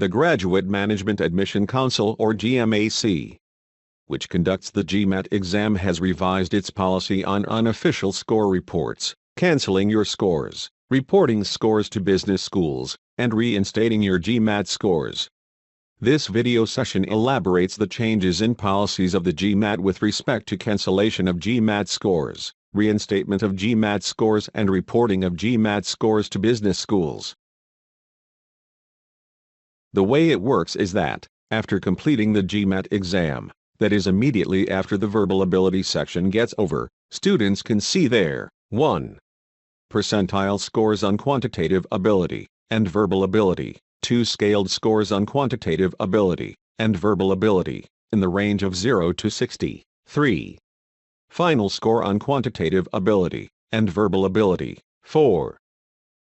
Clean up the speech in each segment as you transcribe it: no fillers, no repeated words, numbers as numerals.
The Graduate Management Admission Council or GMAC, which conducts the GMAT exam, has revised its policy on unofficial score reports, canceling your scores, reporting scores to business schools, and reinstating your GMAT scores. This video session elaborates the changes in policies of the GMAT with respect to cancellation of GMAT scores, reinstatement of GMAT scores, and reporting of GMAT scores to business schools. The way it works is that, after completing the GMAT exam, that is immediately after the verbal ability section gets over, students can see their 1. percentile scores on quantitative ability and verbal ability, 2 scaled scores on quantitative ability and verbal ability, in the range of 0 to 60, 3. final score on quantitative ability and verbal ability, 4.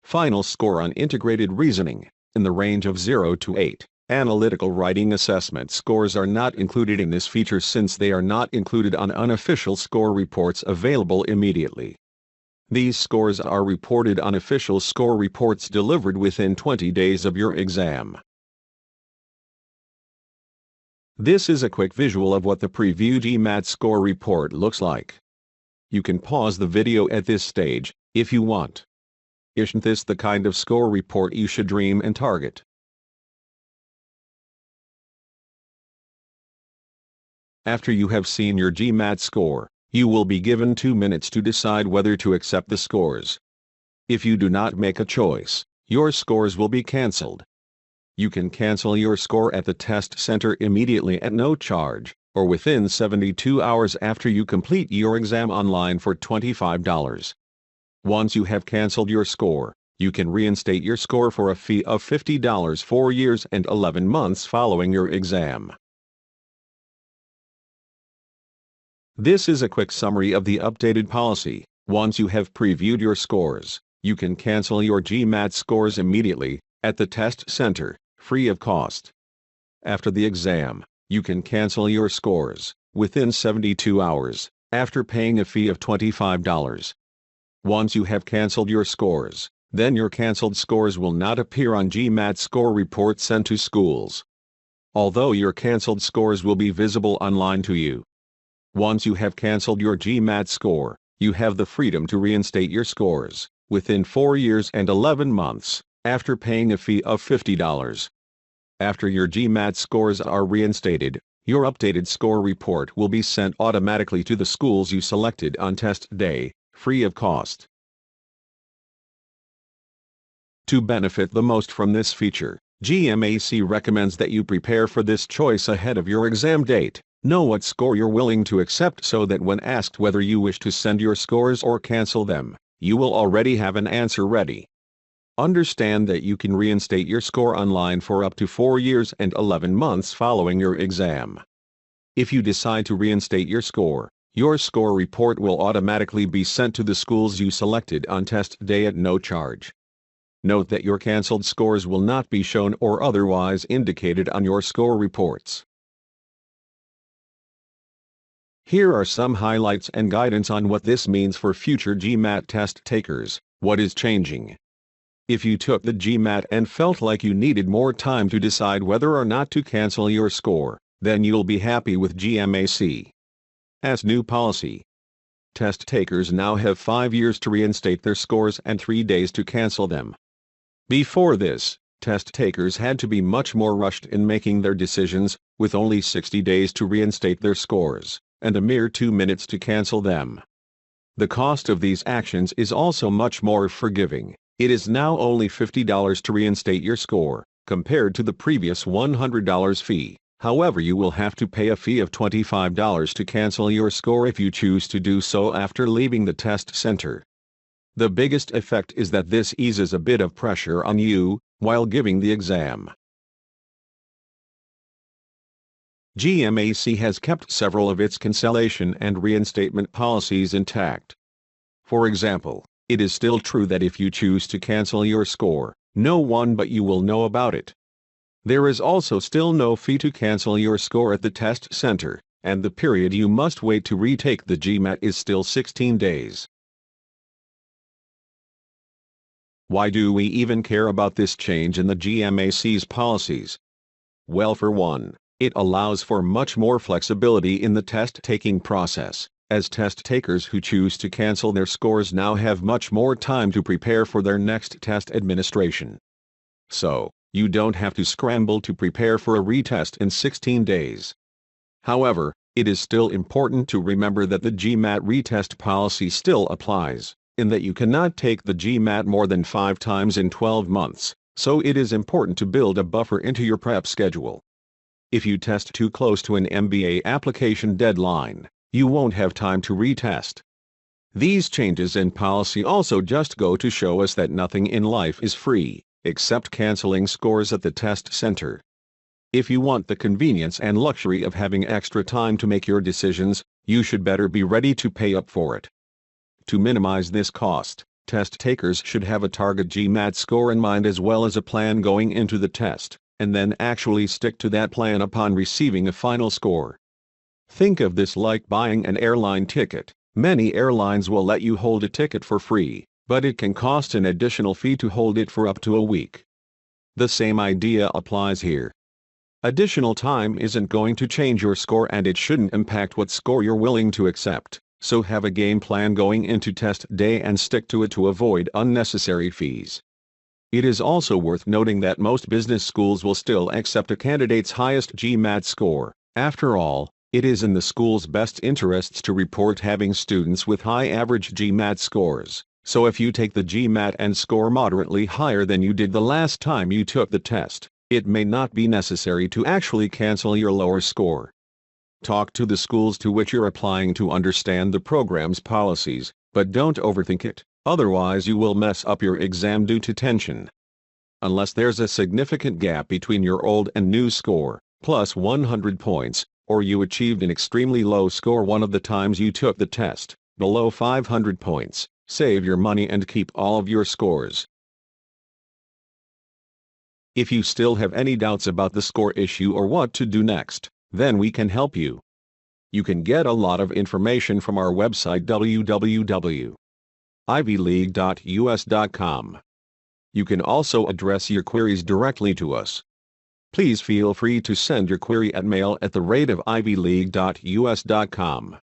final score on integrated reasoning, in the range of 0 to 8. Analytical writing assessment scores are not included in this feature since they are not included on unofficial score reports available immediately. These scores are reported on official score reports delivered within 20 days of your exam. This is a quick visual of what the preview GMAT score report looks like. You can pause the video at this stage, if you want. Isn't this the kind of score report you should dream and target? After you have seen your GMAT score, you will be given 2 minutes to decide whether to accept the scores. If you do not make a choice, your scores will be cancelled. You can cancel your score at the test center immediately at no charge, or within 72 hours after you complete your exam online for $25. Once you have cancelled your score, you can reinstate your score for a fee of $50 4 years and 11 months following your exam. This is a quick summary of the updated policy. Once you have previewed your scores, you can cancel your GMAT scores immediately, at the test center, free of cost. After the exam, you can cancel your scores, within 72 hours, after paying a fee of $25. Once you have cancelled your scores, then your cancelled scores will not appear on GMAT score reports sent to schools, although your cancelled scores will be visible online to you. Once you have cancelled your GMAT score, you have the freedom to reinstate your scores, within 4 years and 11 months, after paying a fee of $50. After your GMAT scores are reinstated, your updated score report will be sent automatically to the schools you selected on test day, free of cost. To benefit the most from this feature, G.M.A.C. recommends that you prepare for this choice ahead of your exam date. Know what score you're willing to accept so that when asked whether you wish to send your scores or cancel them, you will already have an answer ready. Understand that you can reinstate your score online for up to 4 years and 11 months following your exam. If you decide to reinstate your score report will automatically be sent to the schools you selected on test day at no charge. Note that your cancelled scores will not be shown or otherwise indicated on your score reports. Here are some highlights and guidance on what this means for future GMAT test takers. What is changing? If you took the GMAT and felt like you needed more time to decide whether or not to cancel your score, then you'll be happy with GMAC. As new policy, test takers now have 5 years to reinstate their scores and 3 days to cancel them. Before this, test takers had to be much more rushed in making their decisions, with only 60 days to reinstate their scores, and a mere 2 minutes to cancel them. The cost of these actions is also much more forgiving. It is now only $50 to reinstate your score, compared to the previous $100 fee. However, you will have to pay a fee of $25 to cancel your score if you choose to do so after leaving the test center. The biggest effect is that this eases a bit of pressure on you while giving the exam. G.M.A.C. has kept several of its cancellation and reinstatement policies intact. For example, it is still true that if you choose to cancel your score, no one but you will know about it. There is also still no fee to cancel your score at the test center, and the period you must wait to retake the GMAT is still 16 days. Why do we even care about this change in the GMAC's policies? Well, for one, it allows for much more flexibility in the test-taking process, as test takers who choose to cancel their scores now have much more time to prepare for their next test administration. So, you don't have to scramble to prepare for a retest in 16 days. However, it is still important to remember that the GMAT retest policy still applies, in that you cannot take the GMAT more than 5 times in 12 months, so it is important to build a buffer into your prep schedule. If you test too close to an MBA application deadline, you won't have time to retest. These changes in policy also just go to show us that nothing in life is free, except canceling scores at the test center. If you want the convenience and luxury of having extra time to make your decisions, you should better be ready to pay up for it. To minimize this cost, test takers should have a target GMAT score in mind as well as a plan going into the test, and then actually stick to that plan upon receiving a final score. Think of this like buying an airline ticket. Many airlines will let you hold a ticket for free, but it can cost an additional fee to hold it for up to a week. The same idea applies here. Additional time isn't going to change your score and it shouldn't impact what score you're willing to accept, so have a game plan going into test day and stick to it to avoid unnecessary fees. It is also worth noting that most business schools will still accept a candidate's highest GMAT score. After all, it is in the school's best interests to report having students with high average GMAT scores, so if you take the GMAT and score moderately higher than you did the last time you took the test, it may not be necessary to actually cancel your lower score. Talk to the schools to which you're applying to understand the program's policies, but don't overthink it, otherwise you will mess up your exam due to tension. Unless there's a significant gap between your old and new score, plus 100 points, or you achieved an extremely low score one of the times you took the test, below 500 points, save your money and keep all of your scores. If you still have any doubts about the score issue or what to do next, then we can help you. You can get a lot of information from our website www.ivyleague.us.com. You can also address your queries directly to us. Please feel free to send your query at mail@ivyleague.us.com.